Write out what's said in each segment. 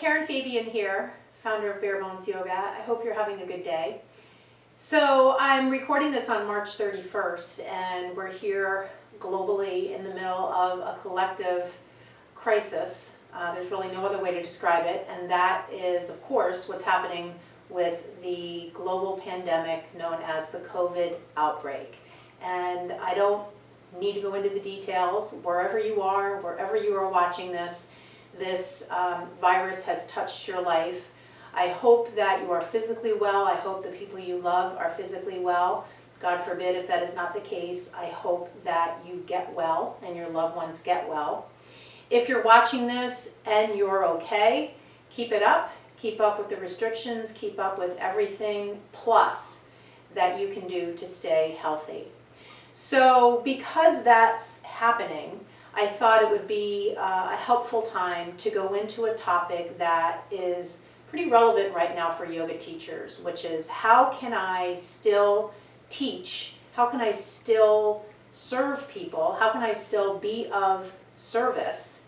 Karen Fabian here, founder of Bare Bones Yoga. I hope you're having a good day. So I'm recording this on March 31st, and we're here globally in the middle of a collective crisis. There's really no other way to describe it, and that is, of course, what's happening with the global pandemic known as the COVID outbreak. And I don't need to go into the details. Wherever you are watching this, this virus has touched your life. I hope that you are physically well. I hope the people you love are physically well. God forbid if that is not the case, I hope that you get well and your loved ones get well. If you're watching this and you're okay, keep it up. Keep up with the restrictions, keep up with everything plus that you can do to stay healthy. So because that's happening, I thought it would be a helpful time to go into a topic that is pretty relevant right now for yoga teachers, which is how can I still teach? How can I still serve people? How can I still be of service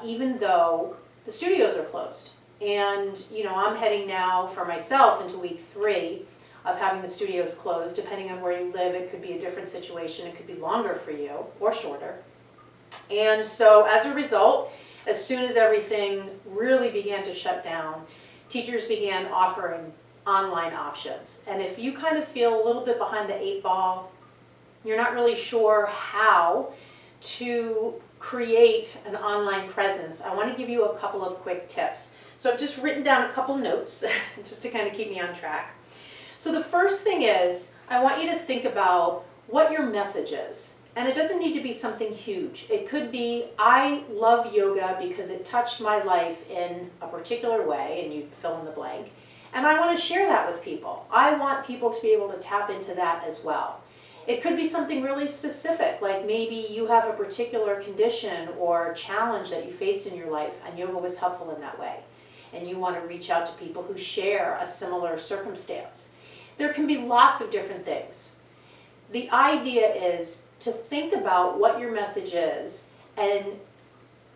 even though the studios are closed? And I'm heading now for myself into week 3 of having the studios closed. Depending on where you live, it could be a different situation. It could be longer for you or shorter. And so as a result, as soon as everything really began to shut down, teachers began offering online options. And if you kind of feel a little bit behind the 8 ball, you're not really sure how to create an online presence, I want to give you a couple of quick tips. So I've just written down a couple notes just to kind of keep me on track. So the first thing is, I want you to think about what your message is. And it doesn't need to be something huge. It could be, I love yoga because it touched my life in a particular way, and you fill in the blank. And I want to share that with people. I want people to be able to tap into that as well. It could be something really specific, like maybe you have a particular condition or challenge that you faced in your life, and yoga was helpful in that way. And you want to reach out to people who share a similar circumstance. There can be lots of different things. The idea is to think about what your message is and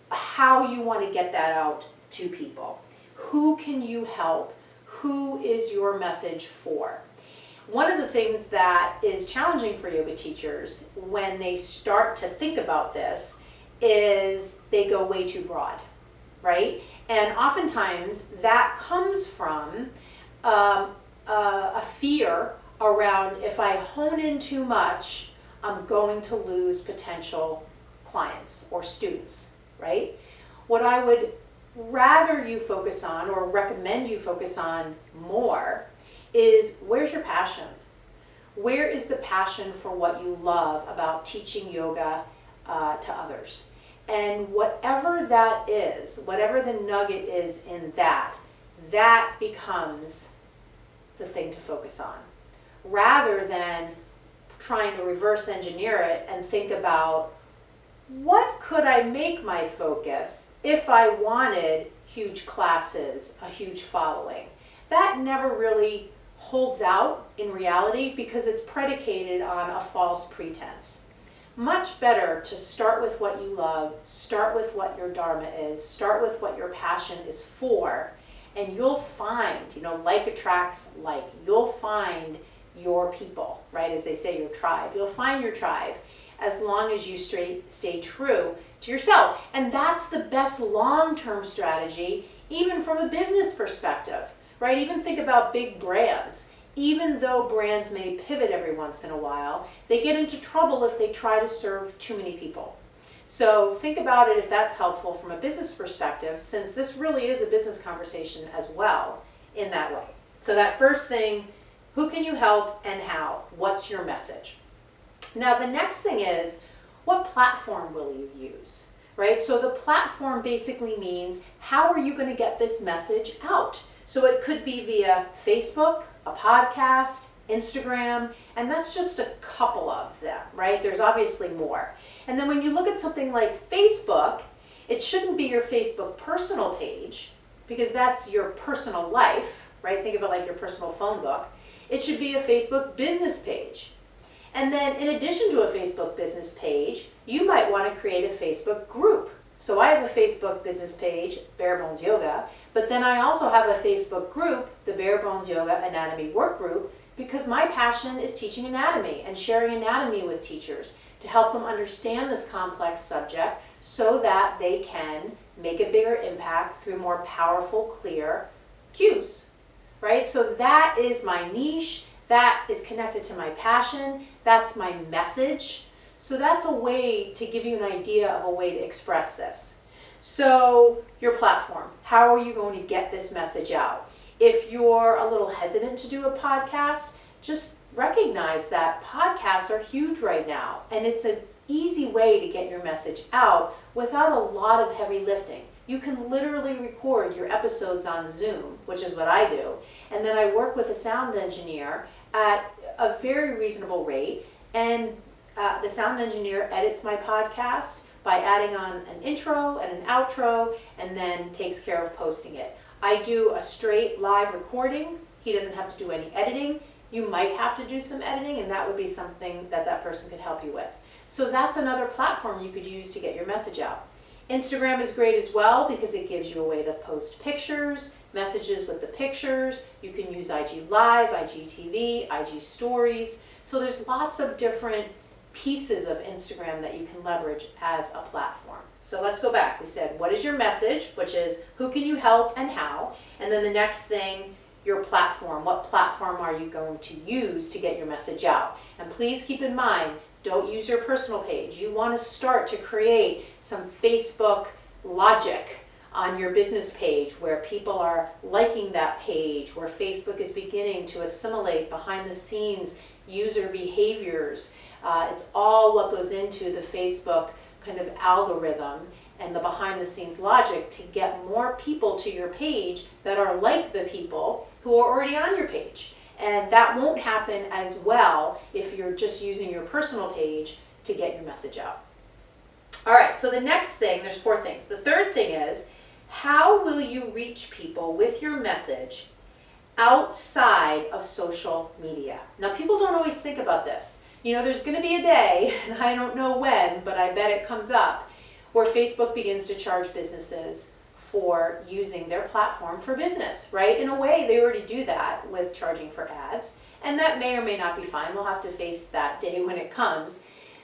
how you want to get that out to people. Who can you help? Who is your message for? One of the things that is challenging for yoga teachers when they start to think about this is they go way too broad, right? And oftentimes that comes from a fear around, if I hone in too much, I'm going to lose potential clients or students, right? What I would rather you focus on, or recommend you focus on more, is where's your passion? Where is the passion for what you love about teaching yoga to others? And whatever that is, whatever the nugget is in that, that becomes the thing to focus on, rather than trying to reverse engineer it and think about what could I make my focus if I wanted huge classes, a huge following. That never really holds out in reality because it's predicated on a false pretense. Much better to start with what you love, start with what your dharma is, start with what your passion is for, and you'll find, like attracts like. You'll find your people, right? As they say, your tribe. You'll find your tribe as long as you stay true to yourself. And that's the best long-term strategy, even from a business perspective, right? Even think about big brands. Even though brands may pivot every once in a while, they get into trouble if they try to serve too many people. So think about it if that's helpful from a business perspective, since this really is a business conversation as well in that way. So that first thing, who can you help and how? What's your message? Now the next thing is, what platform will you use, right? So the platform basically means, how are you going to get this message out? So it could be via Facebook, a podcast, Instagram, and that's just a couple of them, right? There's obviously more. And then when you look at something like Facebook, it shouldn't be your Facebook personal page, because that's your personal life, right? Think of it like your personal phone book. It should be a Facebook business page. And then in addition to a Facebook business page, you might want to create a Facebook group So I have a Facebook business page, Bare Bones Yoga, but then I also have a Facebook group, the Bare Bones Yoga Anatomy Work Group, because my passion is teaching anatomy and sharing anatomy with teachers to help them understand this complex subject so that they can make a bigger impact through more powerful, clear cues, right? So that is my niche, that is connected to my passion, that's my message. So that's a way to give you an idea of a way to express this. So your platform, how are you going to get this message out? If you're a little hesitant to do a podcast, just recognize that podcasts are huge right now, and it's an easy way to get your message out without a lot of heavy lifting. You can literally record your episodes on Zoom, which is what I do, and then I work with a sound engineer at a very reasonable rate, and the sound engineer edits my podcast by adding on an intro and an outro, and then takes care of posting it. I do a straight live recording. He doesn't have to do any editing. You might have to do some editing, and that would be something that that person could help you with. So that's another platform you could use to get your message out. Instagram is great as well because it gives you a way to post pictures, messages with the pictures. You can use IG Live, IGTV, IG Stories. So there's lots of different pieces of Instagram that you can leverage as a platform. So let's go back. We said, what is your message, which is who can you help and how? And then the next thing, your platform. What platform are you going to use to get your message out? And please keep in mind, don't use your personal page. You want to start to create some Facebook logic on your business page where people are liking that page, where Facebook is beginning to assimilate behind the scenes user behaviors. It's all what goes into the Facebook kind of algorithm and the behind the scenes logic to get more people to your page that are like the people who are already on your page. And that won't happen as well if you're just using your personal page to get your message out. All right, so the next thing, there's 4 things. The third thing is, how will you reach people with your message outside of social media? Now, people don't always think about this. You know, there's going to be a day, and I don't know when, but I bet it comes up, where Facebook begins to charge businesses for using their platform for business, right? In a way, they already do that with charging for ads, and that may or may not be fine. We'll have to face that day when it comes.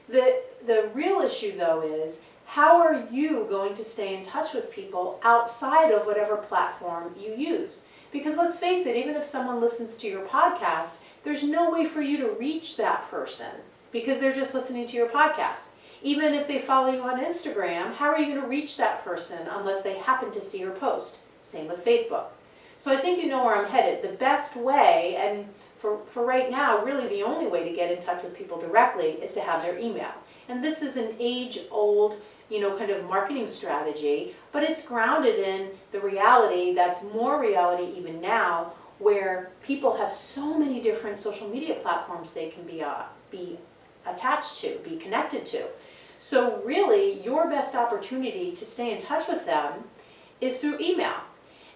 The real issue, though, is how are you going to stay in touch with people outside of whatever platform you use? Because let's face it, even if someone listens to your podcast, there's no way for you to reach that person because they're just listening to your podcast. Even if they follow you on Instagram, how are you going to reach that person unless they happen to see your post? Same with Facebook. So I think you know where I'm headed. The best way, and for right now, really the only way to get in touch with people directly is to have their email. And this is an age-old, kind of marketing strategy, but it's grounded in the reality that's more reality even now, where people have so many different social media platforms they can be attached to, be connected to. So really, your best opportunity to stay in touch with them is through email.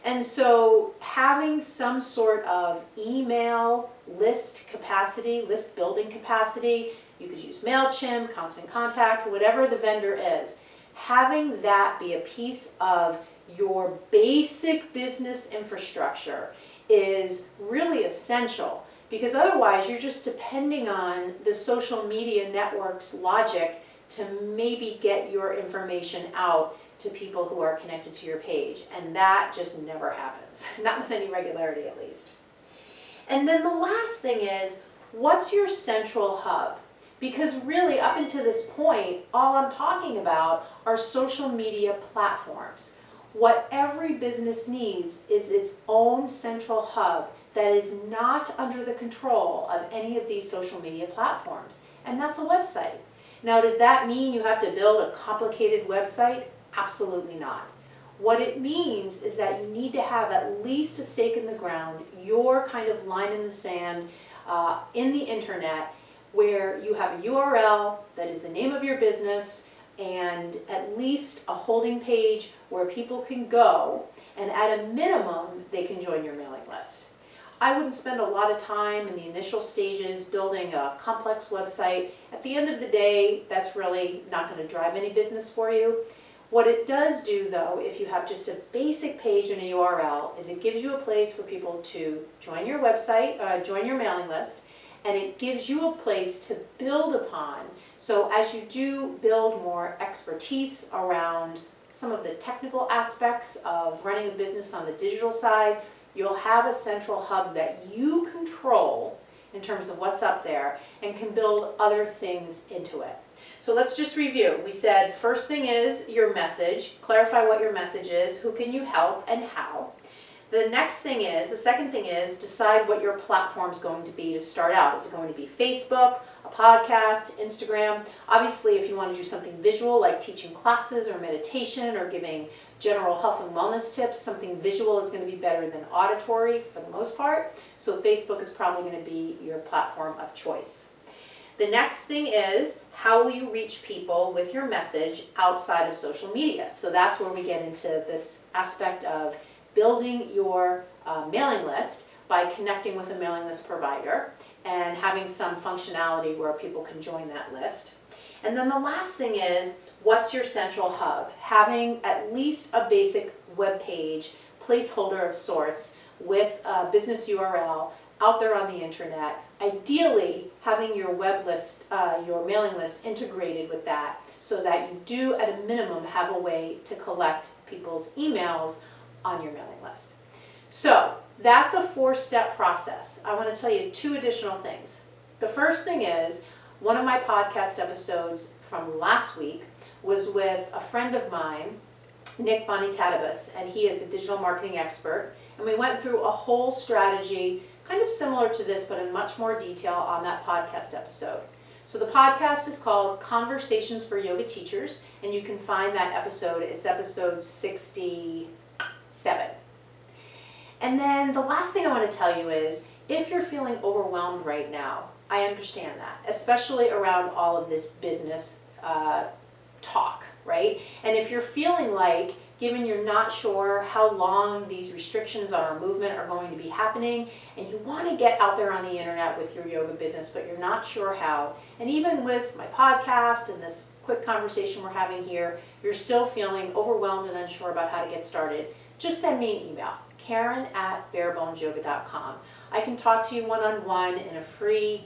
And so having some sort of email list capacity, list building capacity, you could use MailChimp, Constant Contact, whatever the vendor is, having that be a piece of your basic business infrastructure is really essential, because otherwise you're just depending on the social media network's logic to maybe get your information out to people who are connected to your page. And that just never happens, not with any regularity at least. And then the last thing is, what's your central hub? Because really, up until this point, all I'm talking about are social media platforms. What every business needs is its own central hub that is not under the control of any of these social media platforms, and that's a website. Now, does that mean you have to build a complicated website? Absolutely not. What it means is that you need to have at least a stake in the ground, your kind of line in the sand in the internet, where you have a URL that is the name of your business and at least a holding page where people can go, and at a minimum, they can join your mailing list. I wouldn't spend a lot of time in the initial stages building a complex website. At the end of the day, that's really not going to drive any business for you. What it does do though, if you have just a basic page and a URL, is it gives you a place for people to join your website, join your mailing list, and it gives you a place to build upon. So as you do build more expertise around some of the technical aspects of running a business on the digital side, you'll have a central hub that you control in terms of what's up there and can build other things into it. So let's just review. We said first thing is your message, clarify what your message is, who can you help and how. The second thing is decide what your platform's going to be to start out. Is it going to be Facebook, a podcast, Instagram? Obviously, if you want to do something visual like teaching classes or meditation or giving general health and wellness tips, something visual is going to be better than auditory for the most part. So Facebook is probably going to be your platform of choice. The next thing is, how will you reach people with your message outside of social media? So that's where we get into this aspect of building your mailing list by connecting with a mailing list provider and having some functionality where people can join that list. And then the last thing is, what's your central hub? Having at least a basic web page, placeholder of sorts with a business URL out there on the internet. Ideally, having your web list, your mailing list integrated with that so that you do at a minimum have a way to collect people's emails on your mailing list. So that's a 4-step process. I want to tell you 2 additional things. The first thing is, one of my podcast episodes from last week was with a friend of mine, Nick Bonitatabas, and he is a digital marketing expert. And we went through a whole strategy, kind of similar to this, but in much more detail on that podcast episode. So the podcast is called Conversations for Yoga Teachers, and you can find that episode. It's episode 67. And then the last thing I want to tell you is, if you're feeling overwhelmed right now, I understand that, especially around all of this business talk, right? And if you're feeling like, given you're not sure how long these restrictions on our movement are going to be happening, and you want to get out there on the internet with your yoga business, but you're not sure how, and even with my podcast and this quick conversation we're having here, you're still feeling overwhelmed and unsure about how to get started, just send me an email, Karen@barebonesyoga.com. I can talk to you one-on-one in a free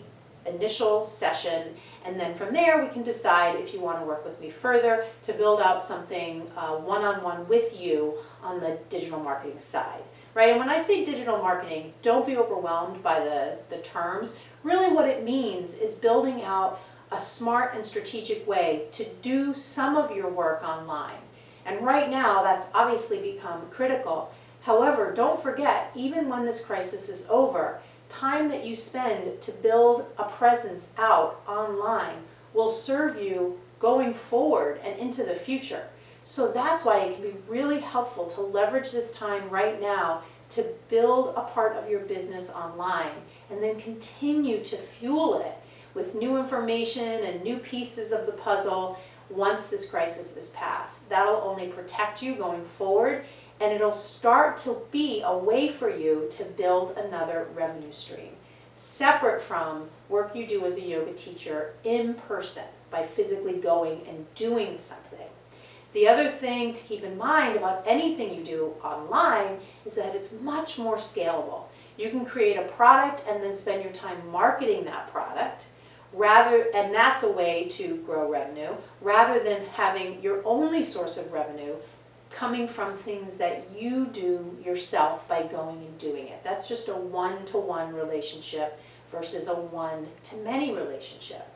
initial session, and then from there we can decide if you want to work with me further to build out something one-on-one with you on the digital marketing side, right? And when I say digital marketing, don't be overwhelmed by the terms. Really what it means is building out a smart and strategic way to do some of your work online. And right now that's obviously become critical. However, don't forget, even when this crisis is over, time that you spend to build a presence out online will serve you going forward and into the future. So that's why it can be really helpful to leverage this time right now to build a part of your business online and then continue to fuel it with new information and new pieces of the puzzle once this crisis is past. That'll only protect you going forward, and it'll start to be a way for you to build another revenue stream, separate from work you do as a yoga teacher in person by physically going and doing something. The other thing to keep in mind about anything you do online is that it's much more scalable. You can create a product and then spend your time marketing that product, and that's a way to grow revenue, rather than having your only source of revenue coming from things that you do yourself by going and doing it. That's just a one-to-one relationship versus a one-to-many relationship.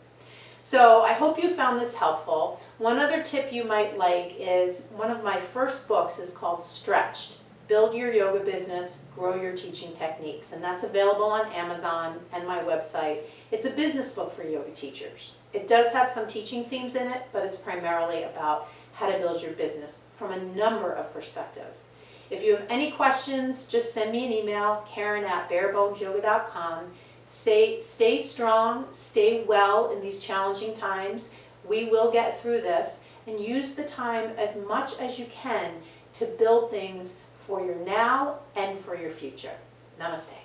So I hope you found this helpful. One other tip you might like is one of my first books is called Stretched. Build Your Yoga Business, Grow Your Teaching Techniques. And that's available on Amazon and my website. It's a business book for yoga teachers. It does have some teaching themes in it, but it's primarily about how to build your business from a number of perspectives. If you have any questions, just send me an email, Karen@barebonesyoga.com. Stay strong, stay well in these challenging times. We will get through this, and use the time as much as you can to build things for your now and for your future. Namaste.